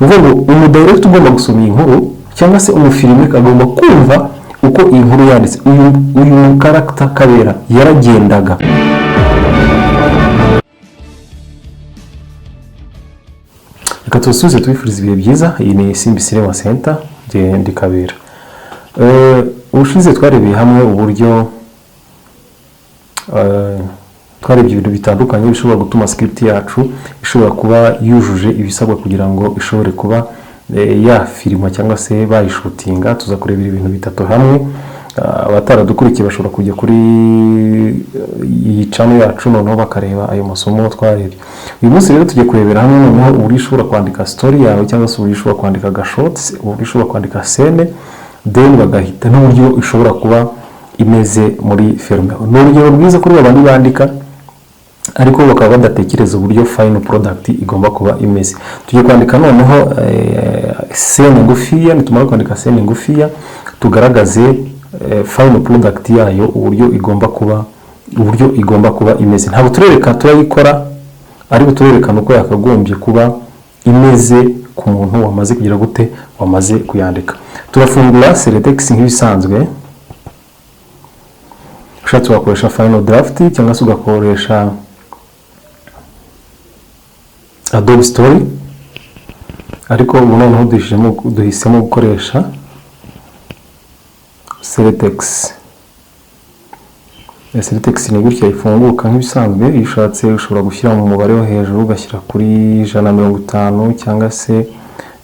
uvuga ngo umudirect ugomba gusoma iyi nkuru cyangwa se umufilime agomba kumva uko iyi nkuru yanditse, uyu character Kabera yaragendaga. Reka tusubize tubifuriza ibihe byiza. Iyi ni Simbi Cinema Center, ndi Kabera. Ubushize twarebeye hamwe uburyo twarebye ibintu bitandukanye bishobora gutuma script yacu ishobora kuba yujuje ibisabwa kugira ngo ishobore kuba ya filima cyangwa se bayishutinga. Tuza kurebera ibintu bitatu hamwe. Abataradukurikiye bashobora kujya kuri iyi channel yacu noneho bakareba ayo masomo twarebye. Uyu munsi rero tugiye kurebera hamwe noneho uburyo ushobora kwandika story yawe cyangwa se uburyo ushobora kwandika gashots, uburyo ushobora kwandika scene, then bagahita n'uburyo ishobora kuba imeze muri filime. Ni urugero rwiza kuri babandi bandika ariko bakaba badatekereza uburyo final product igomba kuba imeze. Tugiye kwandika noneho scene ngufiya, nitumara kwandika scene ngufiya tugaragaze final product yayo uburyo igomba kuba imeze. Ntabwo turereka turayikora ariko turerekana uko yakagombye kuba imeze ku muntu wamaze kugira gute, wamaze kuyandika. Turafungura Selectex nk'ibisanzwe. Ushatse wakoresha final draft cyangwa se ugakoresha Adobe Story, ariko ubu noneho duhisemo gukoresha Selectex. Selectex ni gutya ifunguka nk'ibisanzwe. Iyo ushatse ushobora gushyira mu mubare wo hejuru ugashyira kuri 150 cyangwa se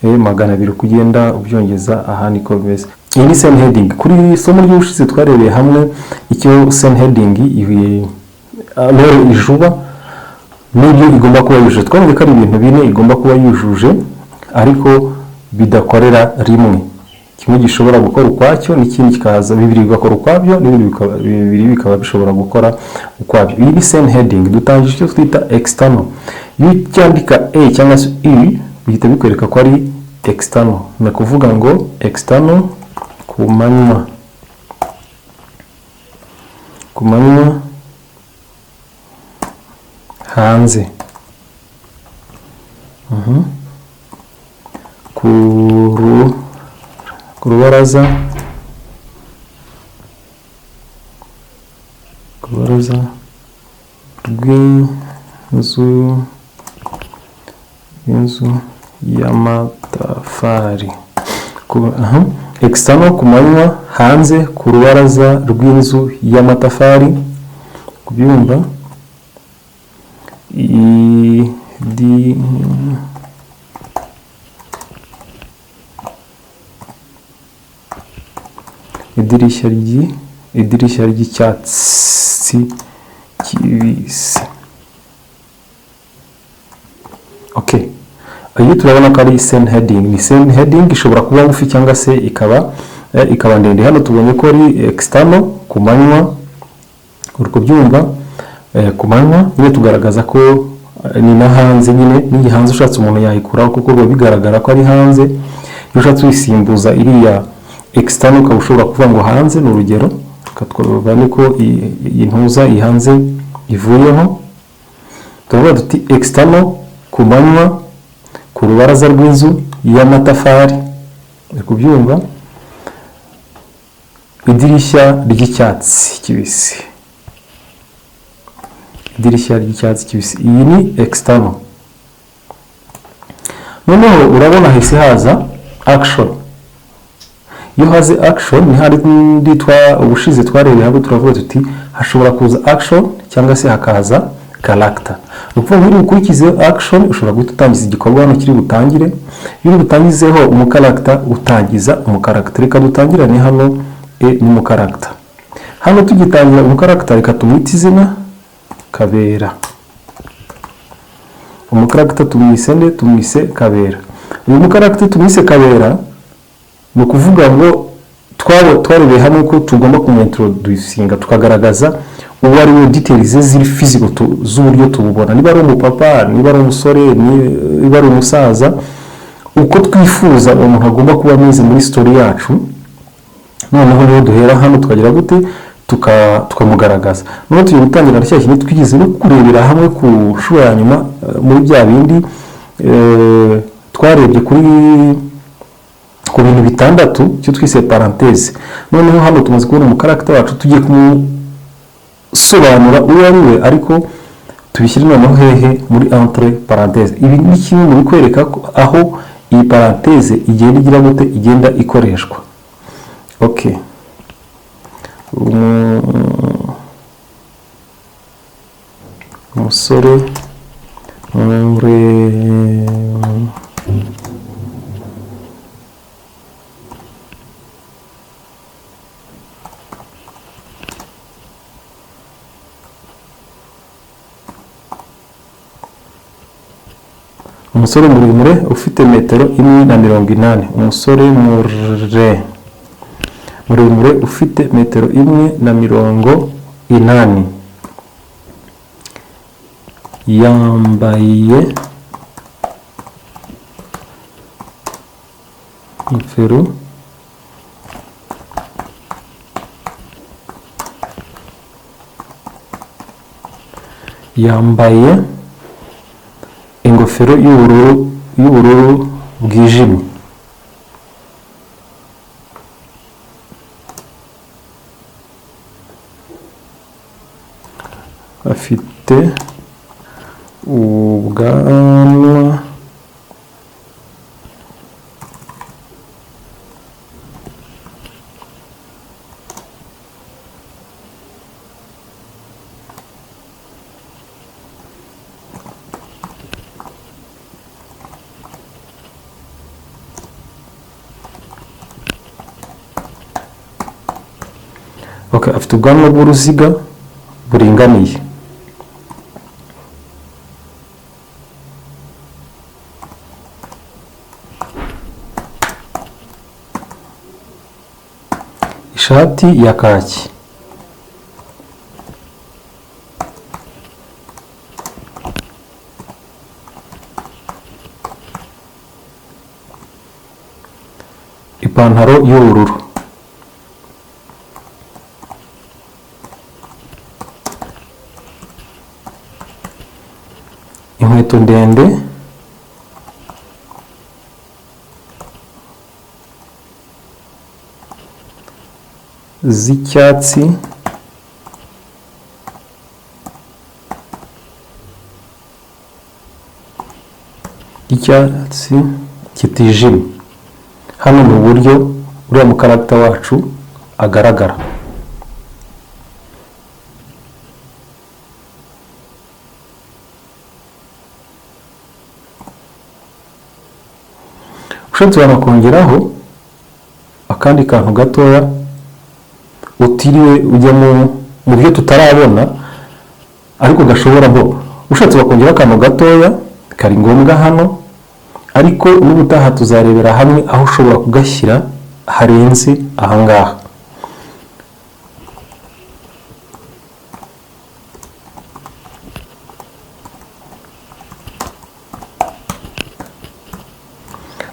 200 kugenda ubyongeza. Aha niko bimeze. Iyi ni scene heading. Kuri isomo ry'ubushize twarebeye hamwe icyo scene heading rero ijuba n'ibyo igomba kuba yujuje. Twabonye ko ari ibintu bine igomba kuba yujuje ariko bidakorera rimwe. Kimwe gishobora gukora ukwacyo n'ikindi kikaza, bibiri bigakora ukwabyo bibiri bikaba bishobora gukora ukwabyo. Iyi ni scene heading. Dutangije icyo twita external. Iyo cyandika A cyangwa se E bihita bikwereka ko ari external. Ni kuvuga ngo external ku manywa hanze, ku rubaraza rw'inzu y'amatafari. External ku manywa, hanze ku rubaraza rw'inzu y'amatafari. Kubyumva idirishya ry'icyatsi kibisi. Okay, iyo turabona ko ari scene heading. Ni scene heading ishobora kuba ngufi cyangwa se ikaba ndende. Hano tubonye ko ari external ku manywa, uri kubyumva. Ku manywa niyo tugaragaza ko ni na hanze nyine. Ni hanze ushatse umuntu yayikuraho kuko bigaragara ko ari hanze. Iyo ushatse wisimbuza iriya external ukaba ushobora kuvuga ngo hanze. Ni urugero katwabane ko intuza ihanze ivuyeho. Tuvuga duti external ku manywa ku rubaraza rw'inzu y'amatafari. Uri kubyumva. Idirishya ry'icyatsi kibisi. Idirishya ry'icyatsi kibisi. Iyi ni external. Noneho urabona hise haza action. Iyo haze action ni hari ubushize twarebeye hamwe turavuga tuti hashobora kuza action cyangwa se hakaza character. Ukuvuga ngo ukurikize action ushobora guhita utangiza igikorwa hano kiri butangire. Iyo butangizeho umucharacter utangiza umucharacter. Reka dutangirane hano ni umucharacter. Hano tugitangira umucharacter reka tumwite izina Kabera. Umucharacter tumwise Kabera. Uyu mucharacter tumwise Kabera ni ukuvuga ngo twarebeye hamwe ko tugomba kumintroducinga tukagaragaza uwo ari we details ziri physical z'uburyo tububona. Niba ari umupapa, niba ari umusore, niba ari umusaza, uko twifuza umuntu agomba kuba ameze muri story yacu. Noneho niho duhera hano tukagira gute tukamugaragaza. Noneho tugiye gutangira na cyashye twigize no kurebera hamwe ku shuro ya nyuma muri bya bindi twarebye ku bintu bitandatu cyo twise parenthèse. Noneho hano tumaze kubona umukaragita wacu, tugiye kumusobanura uwo ari we, ariko tubishyire noneho hehe muri entre parenthèse. Ibi ni kimwe mu bikwereka aho iyi parenthèse igenda igira gute, igenda ikoreshwa. Okay, umusore umusore muremure ufite metero 1.80. Umusore muremure ufite metero 1.80 yambaye ingofero y'ubururu bwijimye. Afite ubwanwa afite ubwanwa bw'uruziga buringaniye. Ishati ya kaki. Ipantaro y'ubururu. Inkweto ndende z'icyatsi kitijimye. Hano mu buryo uriya mukaragita wacu agaragara. Ushatse wanakongeraho akandi kantu gatoya utiriwe ujya mu byo tutarabona, ariko gashobora ushatse wakongera akantu gatoya kari ngombwa hano, ariko n'ubutaha tuzarebera hamwe aho ushobora kugashyira harenze ahangaha.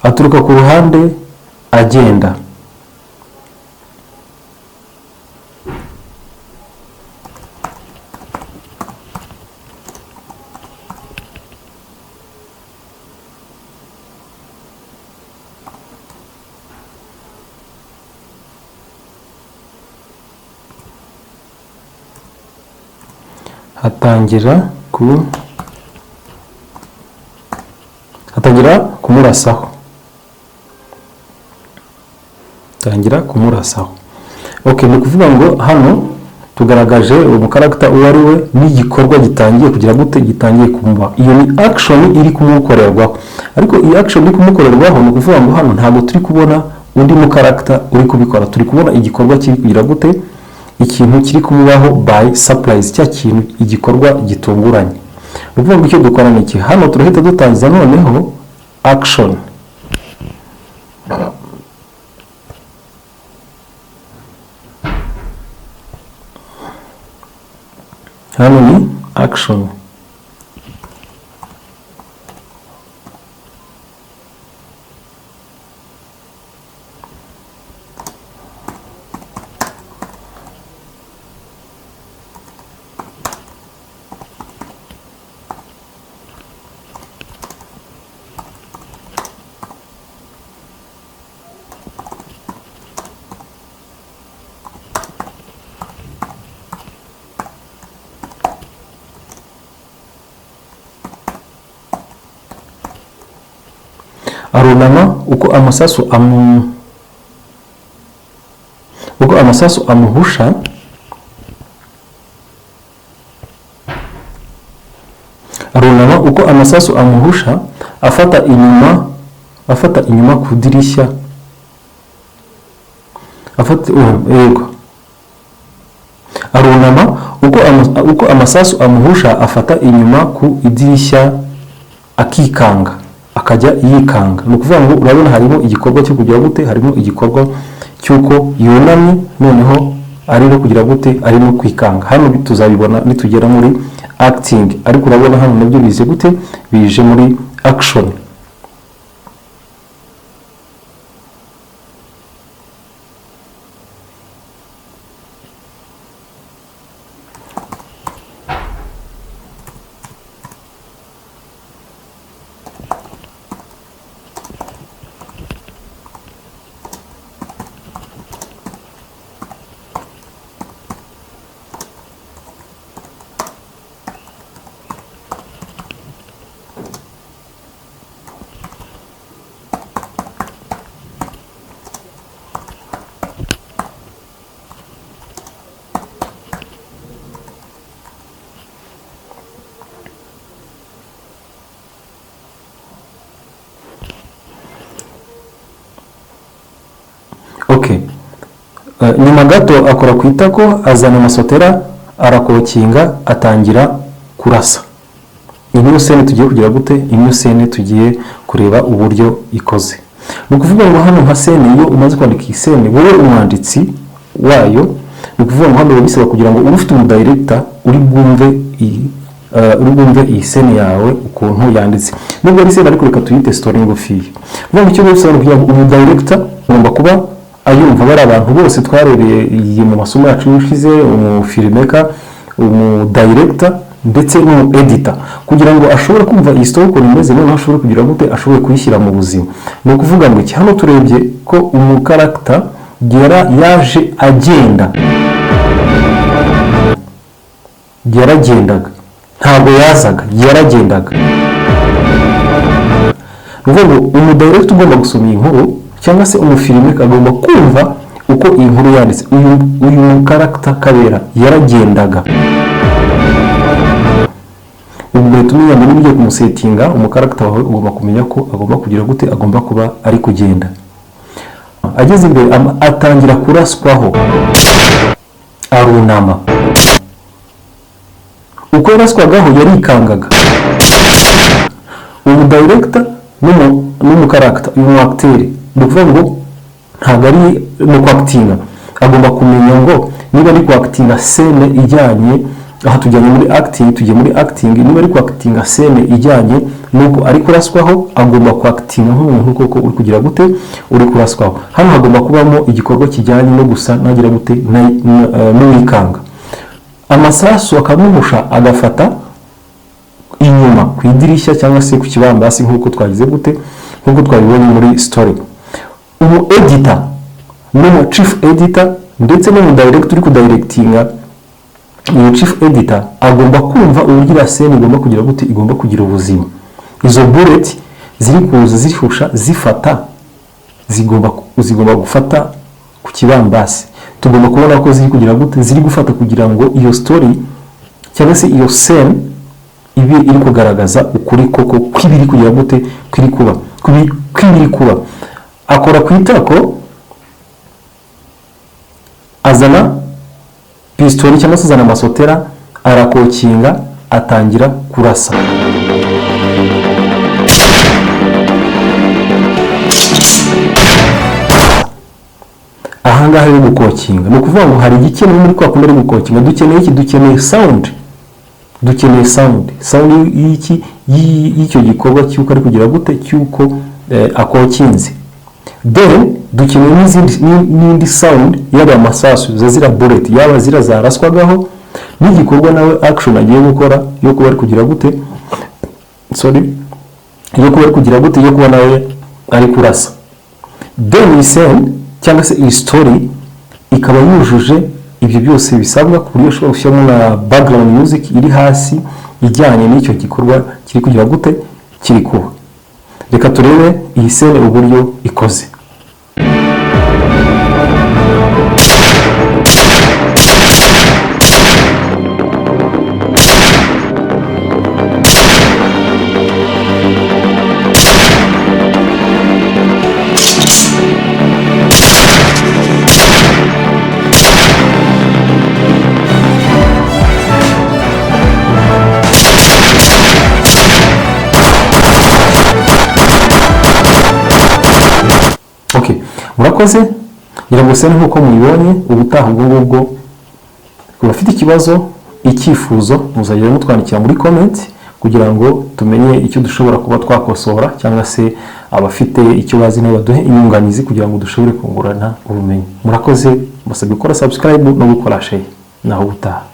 Aturuka ku ruhande agenda. Hatangira kumurasaho. Okay, ni kuvuga ngo hano tugaragaje umukaragita uwo ari we n'igikorwa gitangiye kugira gute, gitangiye kumuba. Iyo ni action iri kumukorerwaho, ariko iyi action iri kumukorerwaho ni kuvuga ngo hano ntabwo turi kubona undi mukaragita uri kubikora, turi kubona igikorwa kiri kugira gute, ikintu kiri kumubaho by surprise, cya kintu, igikorwa gitunguranye. Ni ukuvuga ngo icyo dukora ni iki, hano turahita dutangiza noneho action. Hano ni action. arunama uko amasasu amuhusha, arunama uko amasasu amuhusha, afata inyuma ku dirishya, arunama uko amasasu amuhusha, afata inyuma ku idirishya, akikanga, akajya yikanga. Ni ukuvuga ngo urabona harimo igikorwa cyo kugira gute, harimo igikorwa cy'uko yunamye, noneho ari no kugira gute, ari no kwikanga. Hano tuzabibona nitugera muri acting, ariko urabona hano nabyo bize gute, bije muri action. Nyuma gato akora ku itako, azana amasotera, arakokinga, atangira kurasa. Iyi sene tugiye kugira gute, iyi sene tugiye kureba uburyo ikoze. Ni ukuvuga ngo hano nka sene, iyo umaze kwandika iyi sene, wowe umwanditsi wayo, ni ukuvuga ngo hano bisaba kugira ngo ube ufite umudirector uri bwumve iyi sene yawe ukuntu yanditse. Nubwo ari sene ariko reka tuyite story ngufiya. Vuga icyo bisaba kugira ngo umudirector ugomba kuba ayumva. Bari abantu bose twarereye mu masomo yacu yushize, umufilmmaker, umudirector ndetse n'umueditor, kugira ngo ashobore kumva iyi story uko imeze, noneho ashobore kugira gute, ashobore kuyishyira mu buzima. Ni ukuvuga ngo iki, hano turebye ko umukarakta yaje agenda, yaragendaga, ntabwo yazaga, yaragendaga. Ni ukuvuga ngo umudirector ugomba gusoma iyi nkuru cyangwa se umufilmmaker agomba kumva uko iyi nkuru yanditse. Uyu karakta Kabera yaragendaga. Ubwo tumenya muri bigiye kumusetinga umukarakta wawe, ugomba kumenya ko agomba kugira gute, agomba kuba ari kugenda. Ageze imbere atangira kuraswaho, arunama. Uko yaraswagaho yarikangaga. Ubu director n'umukarakta, uyu acteur, ni ukuvuga ngo ntabwo ari no kwakitinga, agomba kumenya ngo niba ari kwakitinga sene ijyanye, aha tujyanye muri acting, tugiye muri acting, niba ari kwakitinga sene ijyanye nuko ari kuraswaho, agomba kwakitinga nk'umuntu koko uri kugira gute, uri kuraswaho. Hano hagomba kubamo igikorwa kijyanye no gusa nagira gute, n'uwikanga. Amasasu akamumusha, agafata inyuma ku idirishya cyangwa se ku kibambasi, nk'uko twagize gute, nk'uko twabibonye muri story. Umu editor n'umu chief editor ndetse n'umu director uri kudirectinga, uyu chief editor agomba kumva uburyo iriya scene igomba kugira gute, igomba kugira ubuzima. Izo bullet ziri kuza zihusha zifata, zigomba gufata ku kibambasi. Tugomba kubona ko ziri kugira gute, ziri gufata kugira ngo iyo story cyangwa se iyo scene ibi iri kugaragaza ukuri koko kwibiri kugira gute, kwibiri kuba. Akora ku itako, azana pistoli cyangwa se azana amasotera, arakokinga, atangira kurasa. Ahangaha yo gukokinga, ni ukuvuga ngo hari igikenewe muri kwa kundi ari gukokinga. Dukeneye iki? Dukeneye sound. Dukeneye sound y'icyo gikorwa cy'uko ari kugira gute, cy'uko akokinze. Then dukeneye n'indi sound y'aba masasu, zira bullet, yaba zira zaraswagaho, n'igikorwa nawe action agiye gukora yo kuba ari kugira gute, yo kuba ari kugira gute, yo kuba nawe ari kurasa. Then iyi scene cyangwa se iyi story ikaba yujuje ibyo byose bisabwa, ku buryo ushobora gushyiramo na background music iri hasi ijyanye n'icyo gikorwa kiri kugira gute, kiri kuba. reka turebe iyi sene uburyo ikoze. Murakoze, iragose nkuko mubibonye. Ubutaha ubwo urafite ikibazo, icyifuzo, muzagera mutwandikira muri comment kugira ngo tumenye icyo dushobora kuba twakosora, cyangwa se abafite icyo bazi niba baduhe inyunganizi kugira ngo dushobore kungurana ubumenyi. Murakoze, musabye gukora subscribe no gukora share. Naho ubutaha.